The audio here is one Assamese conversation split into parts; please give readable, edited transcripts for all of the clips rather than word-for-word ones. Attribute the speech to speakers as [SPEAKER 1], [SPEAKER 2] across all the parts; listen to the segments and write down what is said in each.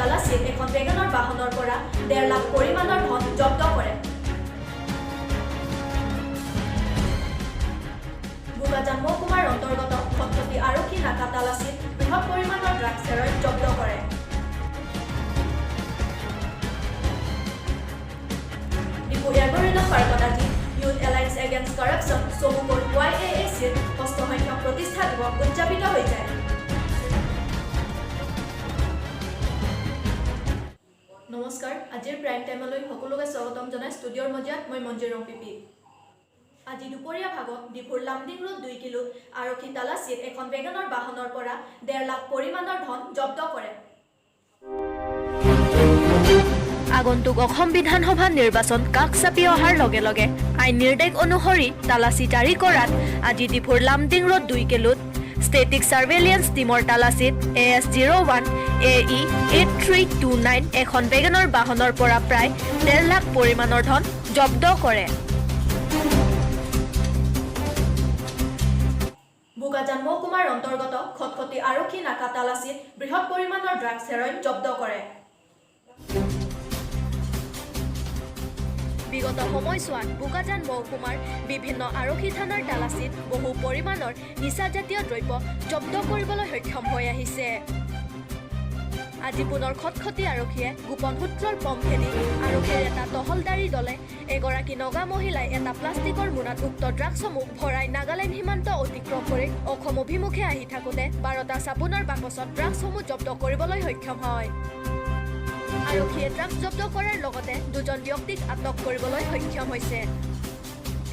[SPEAKER 1] তালাচীত এখন বেগনৰ বাহনৰ পৰা 1.5 লাখ পৰিমাণৰ ধন জব্দ কৰে। বুগাজান মহকুমাৰ অন্তৰ্গত খটখটি আৰক্ষী নাকা তালাচীত বৃহৎ পৰিমাণৰ ড্ৰাগছ হেৰইন জব্দ কৰে। ডিপু এলগৰিদম পাৰ্কত আজি ইউথ এলায়েন্স এগেইনষ্ট কাৰাপশ্যন চমুকৈ YAACৰ 6ষ্ঠ সংখ্যক প্ৰতিষ্ঠা দিৱস উদযাপিত হৈ যায়। নমস্কাৰ, আজিৰ প্ৰাইম টাইমলৈ সকলোকে স্বাগতম জনাই ষ্টুডিঅ'ৰ মজিয়াত মই মঞ্জিৰ ৰংপিপি। আজি দুপৰীয়া ভাগত ডিপুৰ লামডিং ৰোড 2 কিলো আৰক্ষী তালাচীত এখন বেগনৰ বাহনৰ পৰা 1.5 লাখ পৰিমাণৰ ধন জব্দ কৰে। আগন্তুক অসম বিধানসভা নিৰ্বাচন কাষ চাপি অহাৰ লগে লগে আইন নিৰ্দেশ অনুসৰি তালাচী জাৰি কৰাত আজি ডিপুৰ লামডিং ৰোড 2 কিলোত ষ্টেটিক সাৰ্ভেইলেন্স টিমৰ তালাচীত AS01 AE 8329 এখন বেগনৰ বাহনৰ পৰা প্ৰায় 1.5 লাখ পৰিমাণৰ ধন জব্দ কৰে। বুগাজান মহকুমাৰ অন্তৰ্গত খটখটি আৰক্ষী নাকা তালাচীত বৃহৎ পৰিমাণৰ ড্ৰাগছ হেৰইন জব্দ কৰে। বিগত সময়ছোৱাত বুগাজান মহকুমাৰ বিভিন্ন আৰক্ষী থানাৰ তালাচীত বহু পৰিমাণৰ নিচাজাতীয় দ্ৰব্য জব্দ কৰিবলৈ সক্ষম হৈ আহিছে। আজি পুনৰ খটখটি আৰক্ষীয়ে গোপন সূত্ৰৰ পম খেলি আৰক্ষীৰ এটা তহলদাৰী দলে এগৰাকী নগা মহিলাই এটা প্লাষ্টিকৰ মোনাত উক্ত ড্ৰাগছসমূহ ভৰাই নাগালেণ্ড সীমান্ত অতিক্ৰম কৰি অসম অভিমুখে আহি থাকোঁতে 12টা চাবোনৰ বাকচত ড্ৰাগছসমূহ জব্দ কৰিবলৈ সক্ষম হয়। আৰক্ষীয়ে ড্ৰাগছ জব্দ কৰাৰ লগতে 2জন ব্যক্তিক আটক কৰিবলৈ সক্ষম হৈছে।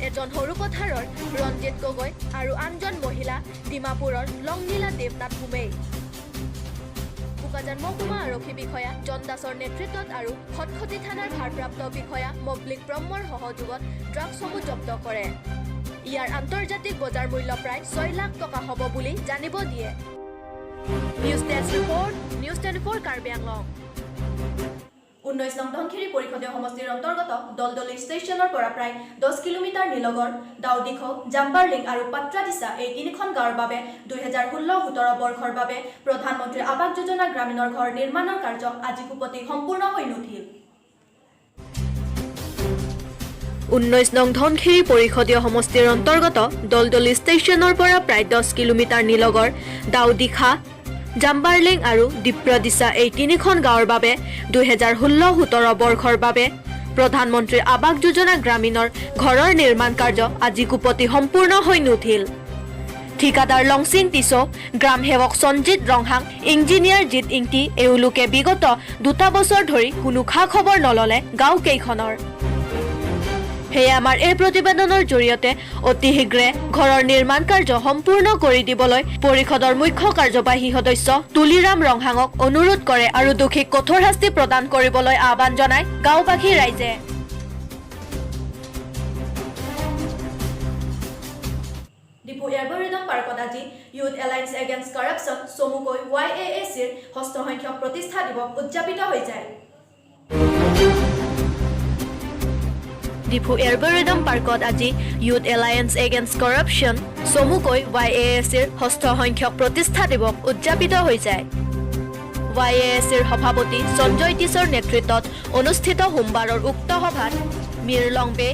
[SPEAKER 1] এজন সৰু পথাৰৰ ৰঞ্জিত গগৈ আৰু আনজন মহিলা ডিমাপুৰৰ লংনীলা দেৱনাথ ভূমেই। বুগাজান মহকুমা আৰক্ষী বিষয়া জন দাসৰ নেতৃত্বত আৰু খটখটি থানাৰ ভাৰপ্ৰাপ্ত বিষয়া মবলিক ব্ৰহ্মৰ সহযোগত ড্ৰাগছসমূহ জব্দ কৰে। ইয়াৰ আন্তৰ্জাতিক বজাৰ মূল্য প্ৰায় 6 লাখ টকা হ'ব বুলি জানিব দিয়ে। News.News report, News.News Karbi Anglong. 19 নং ধনখিৰি পৰিষদীয় সমষ্টিৰ অন্তৰ্গত দলদলি ষ্টেচনৰ পৰা প্ৰায় 10 কিলোমিটাৰ নিলগৰ দাউদিখ জাম্বাৰলিং আৰু পাত্ৰাদিছা এই তিনিখন গাঁৱৰ বাবে 2016-17 বৰ্ষৰ বাবে প্ৰধানমন্ত্ৰী আৱাস যোজনা গ্ৰামীণৰ ঘৰ নিৰ্মাণৰ কাৰ্য আজি কুপতি সম্পূৰ্ণ হৈ নুঠিল। 19 নং ধনখিৰি পৰিষদীয় সমষ্টিৰ অন্তৰ্গত দলদলি ষ্টেচনৰ পৰা প্ৰায় 10 কিলোমিটাৰ নিলগৰ দাউদিখা জাম্বাৰলিং আৰু ডিপ্ৰদিছা এই তিনিখন গাঁৱৰ বাবে 2016-17 বৰ্ষৰ বাবে প্ৰধানমন্ত্ৰী আৱাস যোজনা গ্ৰামীণৰ ঘৰৰ নিৰ্মাণ কাৰ্য আজি কুপতি সম্পূৰ্ণ হৈ নুঠিল। ঠিকাদাৰ লংচিং টিছো, গ্ৰাম সেৱক সঞ্জিত ৰংহাং, ইঞ্জিনিয়াৰ জিত ইংটি এওঁলোকে বিগত 2 বছৰ ধৰি কোনো খা খবৰ নললে গাঁও কেইখনৰ। সেয়ে আমাৰ এই প্ৰতিবেদনৰ জৰিয়তে অতি শীঘ্ৰে ঘৰৰ নিৰ্মাণ কাৰ্য সম্পূৰ্ণ কৰি দিবলৈ পৰিষদৰ মুখ্য কাৰ্যবাহী সদস্য তুলিৰাম ৰংহাঙক অনুৰোধ কৰে আৰু দোষীক কঠোৰ শাস্তি প্ৰদান কৰিবলৈ আহ্বান জনায় গাঁওবাসী ৰাইজে। ডিপু এলগৰিদম পাৰ্কত আজি ইউথ এলায়েন্স এগেইনষ্ট কাৰাপশ্যন চমুকৈ YAACৰ 6ষ্ঠ সংখ্যক প্ৰতিষ্ঠা দিৱস উদযাপিত হৈ যায়। ডিপু এলগৰিদম পাৰ্কত আজি ইউথ এলায়েন্স এগেইনষ্ট কাৰাপশ্যন চমুকৈ YAACৰ 6ষ্ঠ সংখ্যক প্ৰতিষ্ঠা দিৱস উদযাপিত হৈ যায়। YAACৰ সভাপতি সঞ্জয় টিছৰ নেতৃত্বত অনুষ্ঠিত সোমবাৰৰ উক্ত সভাত মিৰ লংবে,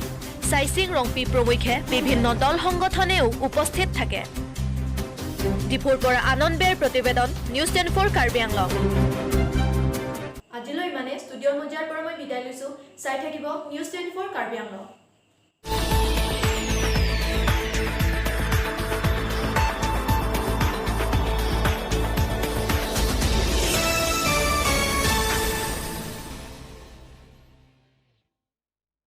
[SPEAKER 1] চাইচিং ৰংপি প্ৰমুখ্যে বিভিন্ন দল সংগঠনেও উপস্থিত থাকে। ডিপুৰ পৰা আনন্দবেৰ প্ৰতিবেদন, News.News কাৰ্বি আংলং। আজিলৈ মানে ষ্টুডিঅ'ৰ মজিয়াৰ পৰা মই বিদায় লৈছোঁ। চাই থাকিব News.News কাৰ্বি আংলং।